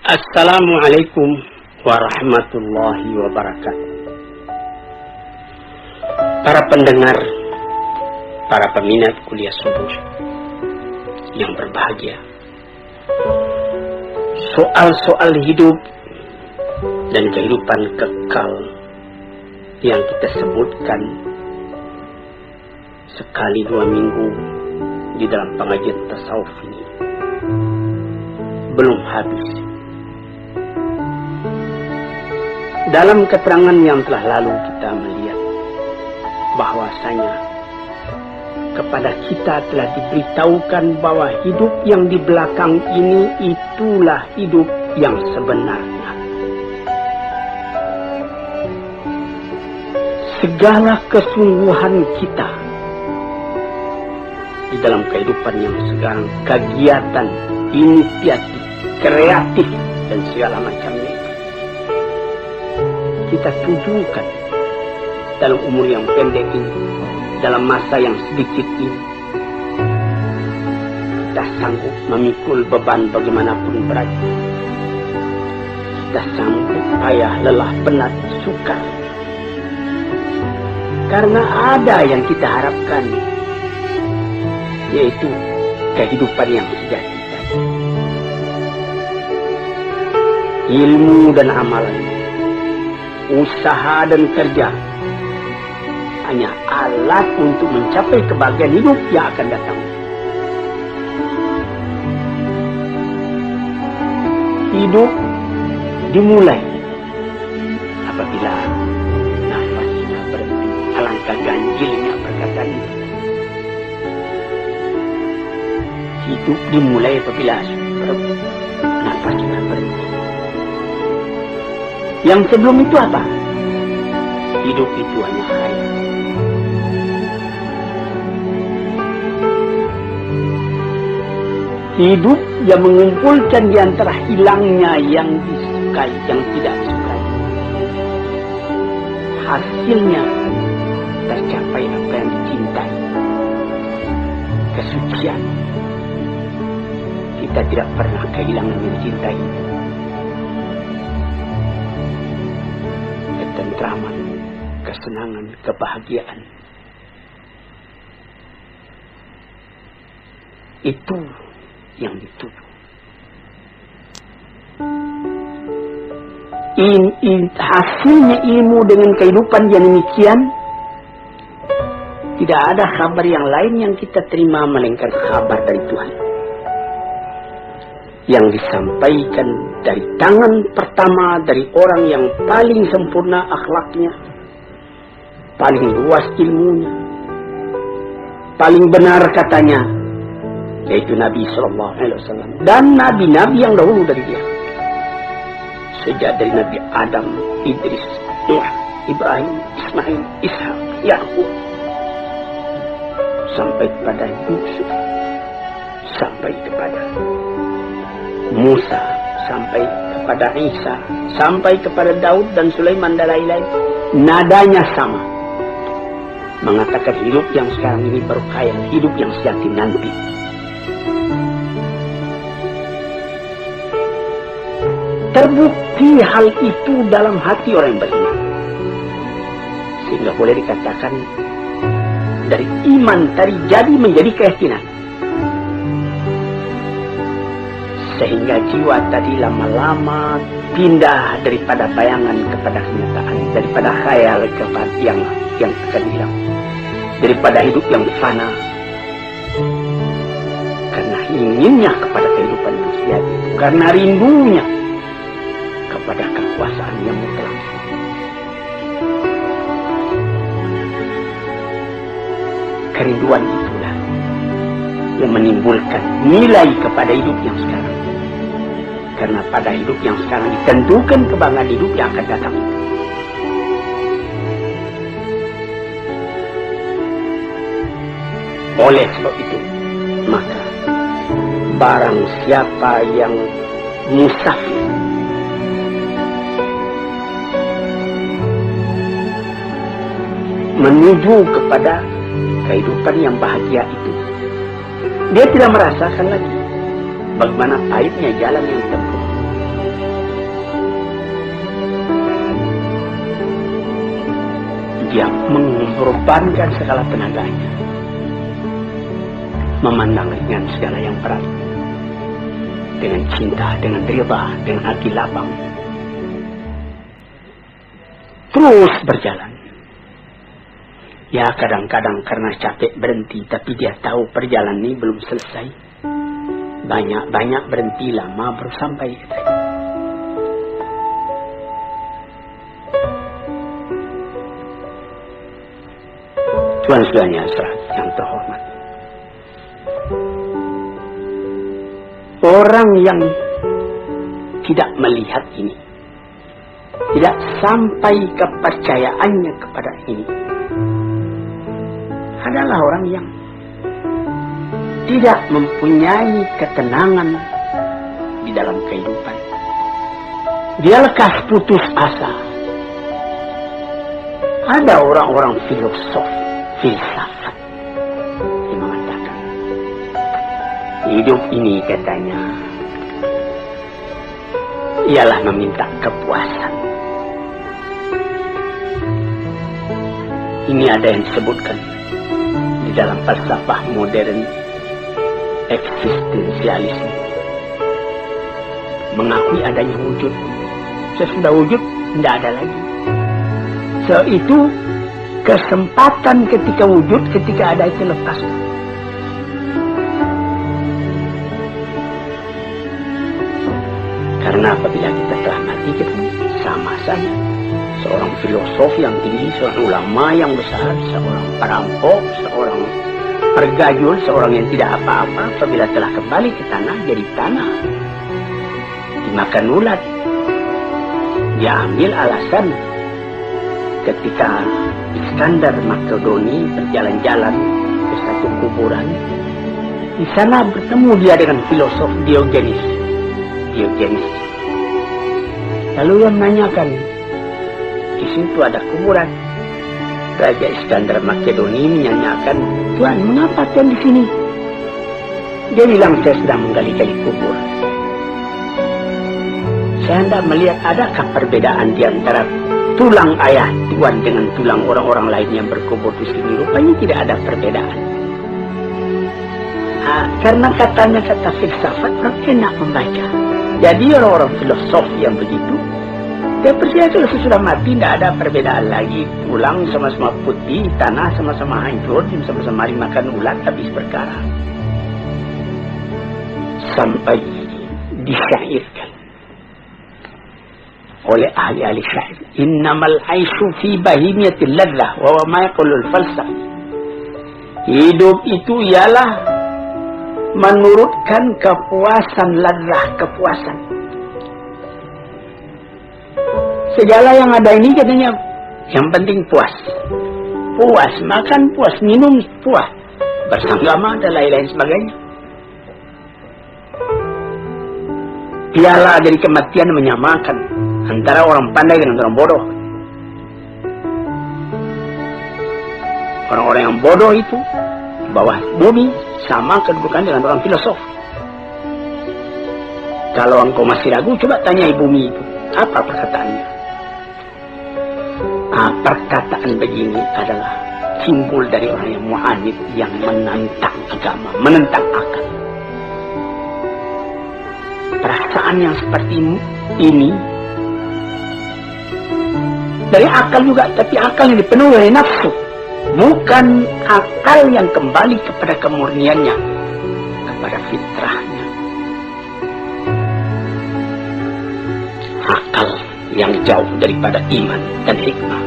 Assalamualaikum warahmatullahi wabarakatuh. Para pendengar, para peminat kuliah subuh yang berbahagia, soal-soal hidup dan kehidupan kekal yang kita sebutkan sekali 2 minggu di dalam pengajian tasawuf ini belum habis. Dalam keterangan yang telah lalu kita melihat bahwasanya kepada kita telah diberitahukan bahwa hidup yang di belakang ini itulah hidup yang sebenarnya. Segala kesungguhan kita di dalam kehidupan yang sekarang, kegiatan, inisiatif, kreatif, dan segala macamnya, kita tujukan dalam umur yang pendek ini, dalam masa yang sedikit ini. Kita sanggup memikul beban bagaimanapun beratnya. Kita sanggup payah, lelah, penat, sukar. Karena ada yang kita harapkan, yaitu kehidupan yang sejati tadi. Ilmu dan amalan, usaha dan kerja hanya alat untuk mencapai kebahagiaan hidup yang akan datang. Hidup dimulai apabila nafasnya berhenti. Alangkah ganjilnya perkataan itu. Hidup dimulai apabila nafasnya berhenti. Yang sebelum itu apa? Hidup itu hanya khayal. Hidup yang mengumpulkan di antara hilangnya yang disukai, yang tidak disukai. Hasilnya tercapai apa yang dicintai. Kesucian. Kita tidak pernah kehilangan yang dicintai. Ketentraman, kesenangan, kebahagiaan. Itu yang dituju. Hasilnya ilmu dengan kehidupan yang demikian, tidak ada kabar yang lain yang kita terima melainkan kabar dari Tuhan, yang disampaikan dari tangan pertama dari orang yang paling sempurna akhlaknya, paling luas ilmunya, paling benar katanya, yaitu Nabi SAW dan nabi-nabi yang dahulu dari dia. Sejak dari Nabi Adam, Idris, Nuh, Ibrahim, Ismail, Ishak, Yakub, sampai kepada Yusuf, sampai kepada Musa, sampai kepada Isa, sampai kepada Daud dan Sulaiman dan lain-lain. Nadanya sama. Mengatakan hidup yang sekarang ini baru khayal, hidup yang sejati nanti. Terbukti hal itu dalam hati orang yang beriman. Sehingga boleh dikatakan dari iman tadi jadi menjadi keyakinan. Sehingga jiwa tadi lama-lama pindah daripada bayangan kepada kenyataan, daripada khayal kepada yang akan hilang, daripada hidup yang fana, karena inginnya kepada kehidupan yang sejati, karena rindunya kepada kekuasaan yang mutlak. Kerinduan itulah yang menimbulkan nilai kepada hidup yang sekarang. Karena pada hidup yang sekarang ditentukan kebanggaan hidup yang akan datang. Oleh sebab itu, maka barang siapa yang musafir, menuju kepada kehidupan yang bahagia itu, dia tidak merasakan lagi bagaimana pahitnya jalan yang ditempuh. Dia mengorbankan segala tenaganya, memandang ringan segala yang berat, dengan cinta, dengan rida, dengan hati lapang, terus berjalan. Ya kadang-kadang karena capek berhenti, tapi dia tahu perjalanan ini belum selesai. Banyak-banyak berhenti, lama baru sampai. Tuan-tuannya yang terhormat, orang yang tidak melihat ini, tidak sampai kepercayaannya kepada ini, adalah orang yang tidak mempunyai ketenangan di dalam kehidupan. Dia lekas putus asa. Ada orang-orang filosof, filsafat yang mengatakan hidup ini, katanya, ialah meminta kepuasan. Ini ada yang disebutkan di dalam falsafah modern, eksistensialisme, mengakui adanya wujud. Sesudah wujud tidak ada lagi. Itu kesempatan ketika wujud, ketika ada itu lepas. Karena apabila kita telah mati, kita sama saja. Seorang filosof yang tinggi, seorang ulama yang besar, seorang perampok, seorang pergajul, seorang yang tidak apa-apa, apabila telah kembali ke tanah, jadi tanah, dimakan ulat. Dia ambil alasan ketika Iskandar Makedoni berjalan-jalan ke satu kuburan. Di sana bertemu dia dengan filosof Diogenes. Lalu dia menanyakan, di situ ada kuburan. Raja Iskandar Makedoni menanyakan, Tuan, mengapa Tuan di sini? Dia bilang, saya sedang menggali-gali kubur. Saya hendak melihat adakah perbedaan di antara tulang ayah Tuan dengan tulang orang-orang lain yang berkubur di sini. Rupanya tidak ada perbedaan. Karena katanya kata filsafat, orang enak membaca. Jadi orang-orang filosof yang begitu, dia percaya kalau sesudah mati tidak ada perbedaan lagi. Tulang sama-sama putih, tanah sama-sama hancur, sama-sama dimakan ulat, habis perkara. Sampai disyairkan oleh ahli-ahli syair, innamal aisyu fi bahimiyatil ladzah wa ma yaqulul falsafah. Hidup itu ialah menurutkan kepuasan, ladzah, kepuasan. Segala yang ada ini katanya yang penting puas. Puas makan, puas minum, puas bersanggama dan lain-lain sebagainya. Piala dari kematian menyamakan antara orang pandai dengan orang bodoh. Orang-orang yang bodoh itu di bawah bumi sama kedudukan dengan orang filosof. Kalau engkau masih ragu, coba tanyai bumi itu, apa perkataannya? Perkataan begini adalah simbol dari orang yang mu'anid, yang menentang agama, menentang akal. Perasaan yang seperti ini dari akal juga, tapi akal yang dipenuhi oleh nafsu, bukan akal yang kembali kepada kemurniannya, kepada fitrahnya. Akal yang jauh daripada iman dan hikmah.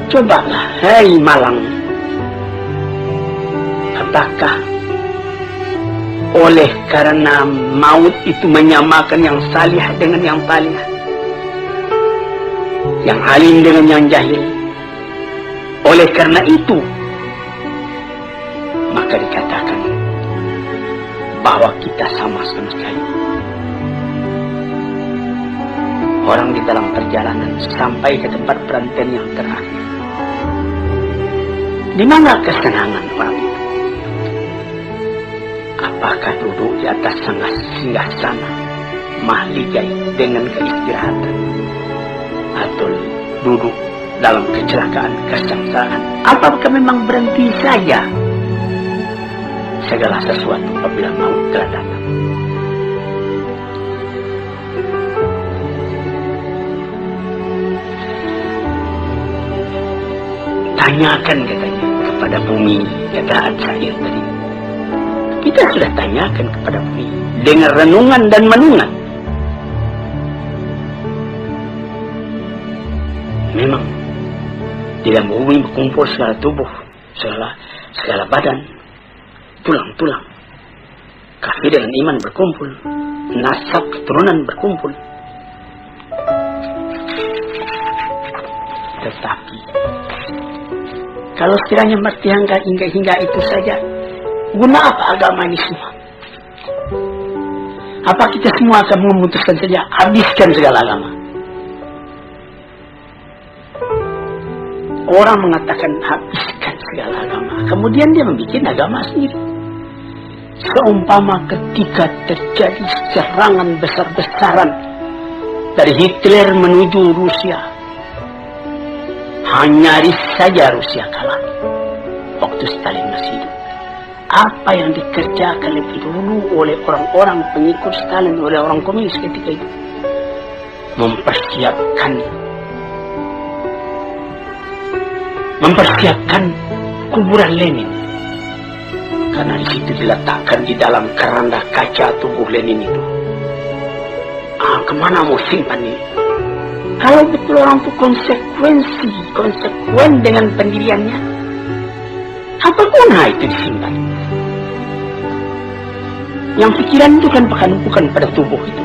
Cobalah, hai Malang, apakah oleh karena maut itu menyamakan yang salih dengan yang talih, yang alim dengan yang jahil? Oleh karena itu maka dikatakan bahwa kita sama sekali. Orang di dalam perjalanan sampai ke tempat perantaian yang terakhir. Di mana kesenangan orang itu? Apakah duduk di atas singgah sana, mahligai dengan keistirahatan, atau duduk dalam kecelakaan, kesengsaraan. Apakah memang berhenti saja segala sesuatu apabila maut telah datang? Tanyakan katanya kepada bumi, kata Al-Syair tadi. Kita sudah tanyakan kepada bumi dengan renungan dan menungan. Memang di dalam bumi berkumpul segala tubuh, segala badan, tulang-tulang. Kafir dengan iman berkumpul, nasab keturunan berkumpul. Tetapi kalau sekiranya mati hingga itu saja, guna apa agama ini semua? Apa kita semua akan memutuskan saja habiskan segala agama? Orang mengatakan habiskan segala agama, kemudian dia membuat agama sendiri. Seumpama ketika terjadi serangan besar-besaran dari Hitler menuju Rusia, nyaris saja Rusia kalah waktu Stalin masih hidup. Apa yang dikerjakan lebih dulu oleh orang-orang pengikut Stalin, oleh orang komunis ketika itu, mempersiapkan kuburan Lenin, karena di situ diletakkan di dalam keranda kaca tubuh Lenin itu. Kemana mau simpan ini? Kalau betul orang itu konsekuen dengan pendiriannya, apa guna itu disimpan? Yang pikiran itu kan bukan pada tubuh itu.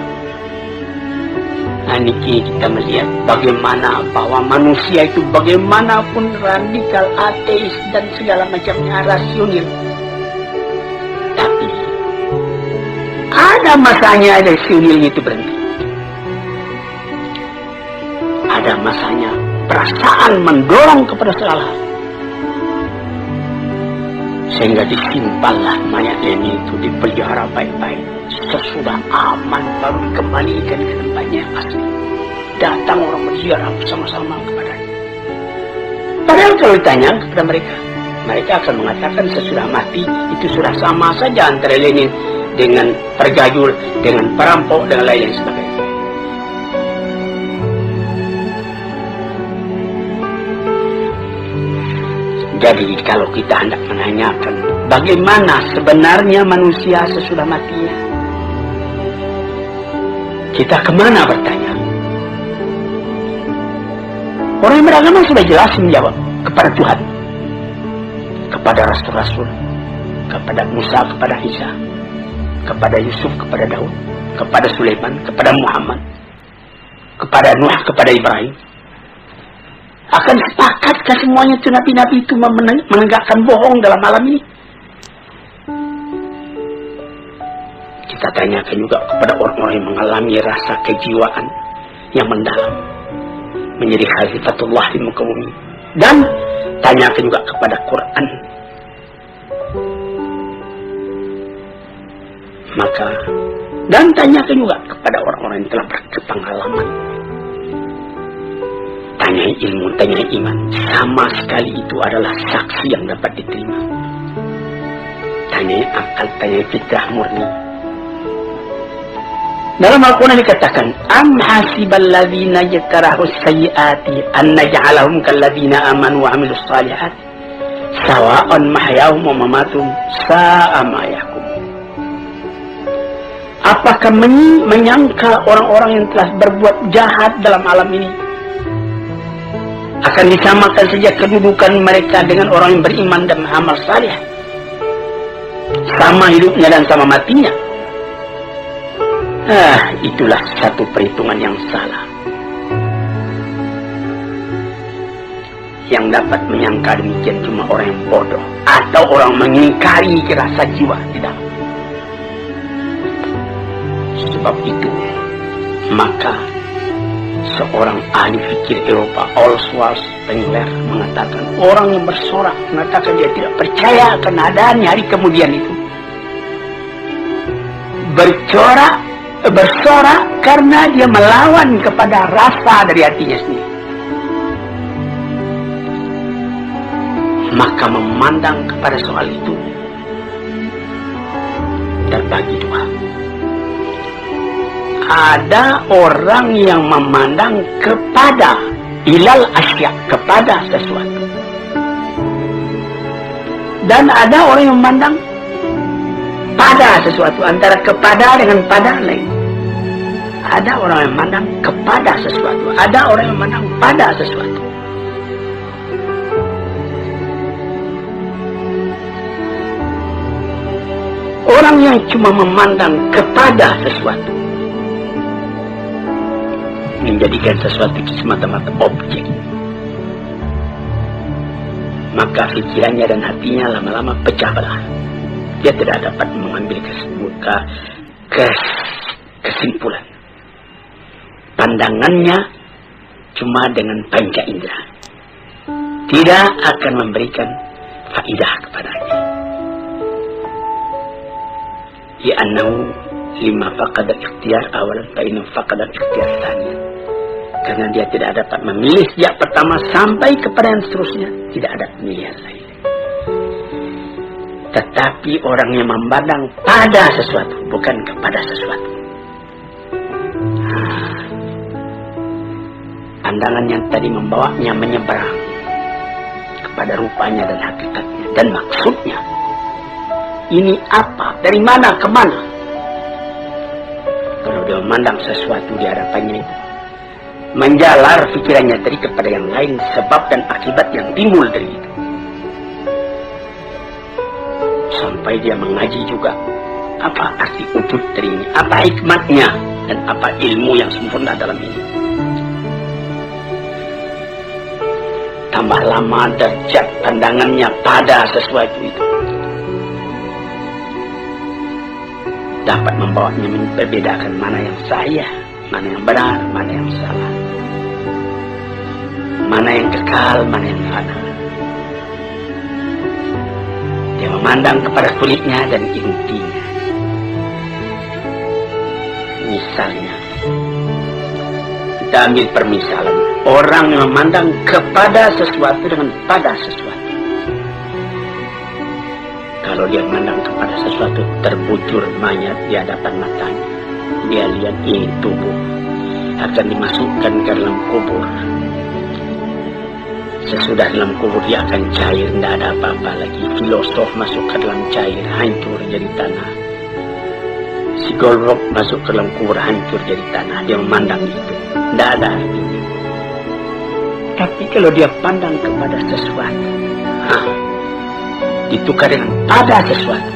Nah, ini kita melihat bagaimana bahwa manusia itu bagaimanapun radikal, ateis dan segala macamnya rasional, tapi ada masanya rasionalnya itu berhenti. Ada masanya perasaan mendorong kepada segala hal, sehingga disimpanlah mayat Lenin itu, dipelihara baik-baik. Sesudah aman baru dikembalikan ke tempatnya yang asli. Datang orang berziarah bersama-sama kepadanya. Padahal kalau ditanya kepada mereka, mereka akan mengatakan sesudah mati itu sudah sama saja antara Lenin dengan pergajul, dengan perampok, dan lain-lain sebagainya. Jadi kalau kita hendak menanyakan bagaimana sebenarnya manusia sesudah matinya, kita kemana bertanya? Orang yang beragama sudah jelas menjawab kepada Tuhan, kepada Rasul-Rasul, kepada Musa, kepada Isa, kepada Yusuf, kepada Daud, kepada Sulaiman, kepada Muhammad, kepada Nuh, kepada Ibrahim. Akan sepakatkah semuanya itu nabi-nabi itu menegakkan bohong dalam alam ini? Kita tanyakan juga kepada orang-orang yang mengalami rasa kejiwaan yang mendalam, menjadi khalifatullah di muka bumi. Dan tanyakan juga kepada Quran. Dan tanyakan juga kepada orang-orang yang telah berpengalaman. Tanyai ilmu, tanyai iman. Sama sekali itu adalah saksi yang dapat diterima. Tanyai akal, tanyai fitrah murni. Dalam Al-Quran dikatakan, Am hasibal ladhina yatarahus sayyiati an naj'alahum kalladhina amanu wa amilus salihati sawa'an mahyahum wa mamatum sa'a ma yahkum. Apakah menyangka orang-orang yang telah berbuat jahat dalam alam ini akan disamakan saja kedudukan mereka dengan orang yang beriman dan amal saleh? Sama hidupnya dan sama matinya. Itulah satu perhitungan yang salah. Yang dapat menyangka demikian cuma orang yang bodoh atau orang mengingkari rasa jiwa di dalam. Sebab itu, maka seorang ahli fikir Eropa, Oswald Spengler, mengatakan orang yang bersorak, mengatakan dia tidak percaya akan adanya hari kemudian itu, bersorak karena dia melawan kepada rasa dari hatinya sendiri. maka memandang kepada soal itu terbagi dua. Ada orang yang memandang kepada ilal asya, kepada sesuatu, dan ada orang yang memandang pada sesuatu. Antara kepada dengan pada lain. Ada orang yang memandang kepada sesuatu, ada orang yang memandang pada sesuatu. Orang yang cuma memandang kepada sesuatu, menjadikan sesuatu itu semata-mata objek, maka pikirannya dan hatinya lama-lama pecah belah. Dia tidak dapat mengambil kesimpulan. Pandangannya cuma dengan panca indera, tidak akan memberikan faidah kepadanya. Li'annahu lima faqadal ikhtiyar awalan fa inna faqadal ikhtiyar tsaniyan. Karena dia tidak dapat memilih sejak pertama sampai kepada yang seterusnya, tidak ada pilihan lain. Tetapi orang yang memandang pada sesuatu, bukan kepada sesuatu. Pandangan yang tadi membawanya menyeberang kepada rupanya dan hakikatnya dan maksudnya. Ini apa? Dari mana ke mana? Kalau dia memandang sesuatu di hadapannya itu, menjalar pikirannya tadi kepada yang lain, sebab dan akibat yang timbul dari itu. Sampai dia mengaji juga apa arti wujud dari ini, apa hikmatnya, dan apa ilmu yang sempurna dalam ini. Tambah lama derajat pandangannya pada sesuatu itu, dapat membawanya membedakan mana yang sahih, mana yang benar, mana yang salah, mana yang kekal, mana yang fana. Dia memandang kepada kulitnya dan intinya. Misalnya, kita ambil permisalan orang yang memandang kepada sesuatu dengan pada sesuatu. Kalau dia memandang kepada sesuatu, terbujur mayat di hadapan matanya. Dia lihat ini tubuh akan dimasukkan ke dalam kubur. Sesudah dalam kubur dia akan cair, tidak ada apa-apa lagi. Filosof masuk ke dalam cair, hancur jadi tanah. Psikolog masuk ke dalam kubur, hancur jadi tanah. Dia memandang itu, tidak ada artinya. Tapi kalau dia pandang kepada sesuatu, ditukar dengan pada sesuatu,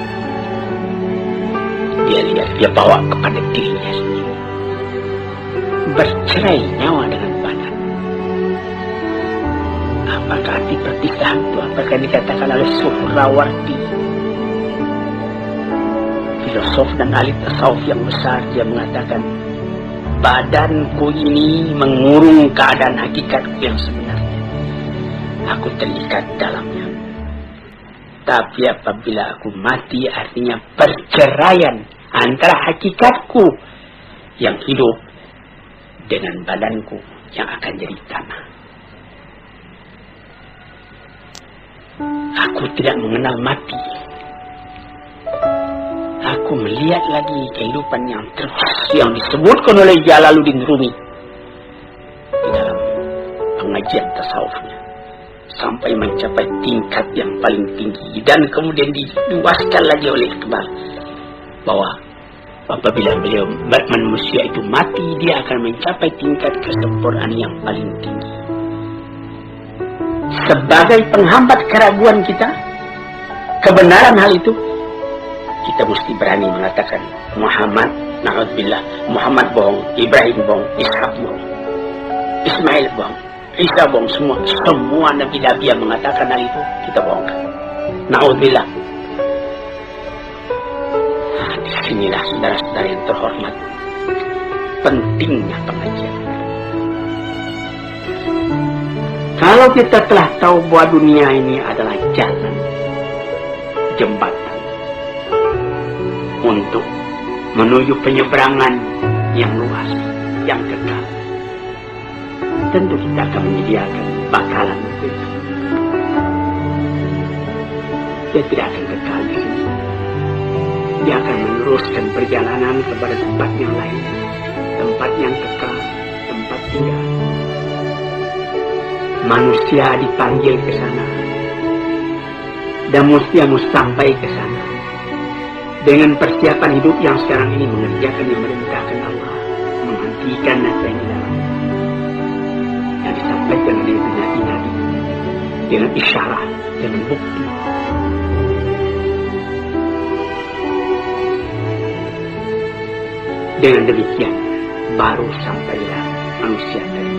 dia lihat, dia bawa kepada dirinya sendiri. Bercerai nyawa dengan badan. Apakah arti perpisahan itu? Apakah dikatakan oleh Suhrawardi, filosof dan ahli tasawuf yang besar? Dia mengatakan, badanku ini mengurung keadaan hakikatku yang sebenarnya. Aku terikat dalamnya. Tapi apabila aku mati, artinya perceraian antara hakikatku yang hidup dengan badanku yang akan jadi tanah. Aku tidak mengenal mati. Aku melihat lagi kehidupan yang terus yang disebutkan oleh Jalaluddin Rumi di dalam pengajian tasawufnya, sampai mencapai tingkat yang paling tinggi, dan kemudian diluaskan lagi oleh Iqbal bahwa apabila beliau manusia itu mati, dia akan mencapai tingkat kesempurnaan yang paling tinggi. Sebagai penghambat keraguan kita, kebenaran hal itu, kita mesti berani mengatakan Muhammad, na'udzubillah, Muhammad bohong, Ibrahim bohong, Ishak bohong, Ismail bohong, Isa bohong, semua nabi-nabi yang mengatakan hal itu kita bohongkan. Na'udzubillah. Disinilah saudara-saudara yang terhormat, pentingnya pengajian. Kalau kita telah tahu bahwa dunia ini adalah jalan, jembatan untuk menuju penyeberangan yang luas, yang kekal, tentu kita akan menyediakan bakalan untuk itu. dia tidak akan kekal di sini. Dia akan meneruskan perjalanan kepada tempat yang lain, tempat yang kekal, tempat tinggal. Manusia dipanggil ke sana, dan mesti sampai ke sana dengan persiapan hidup yang sekarang ini, mengerjakan yang merintahkan Allah, menghentikan apa yang dilarang, yang disampaikan oleh nabi-nabi dengan isyarat, dengan bukti. Dengan demikian baru sampailah manusia tadi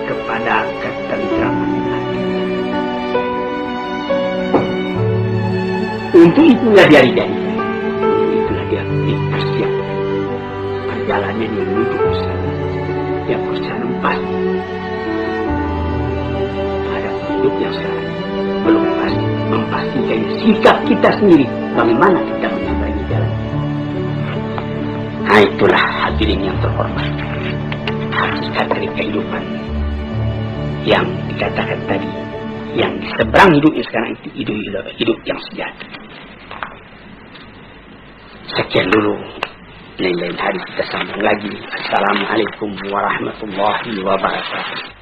kepada ketentraman hati. Untuk itulah dia dipersiapkan perjalanan yang menuju ke sana. Dia berusaha pada hidup yang sekarang belum pasti, memastikan sikap kita sendiri bagaimana kita menyambangi jalan. Nah, itulah hadirin yang terhormat, hakikat dari kehidupan yang dikatakan tadi, yang di seberang hidup yang sekarang itu hidup yang sejati. Sekian dulu, lain-lain hari kita sambung lagi. Assalamualaikum warahmatullahi wabarakatuh.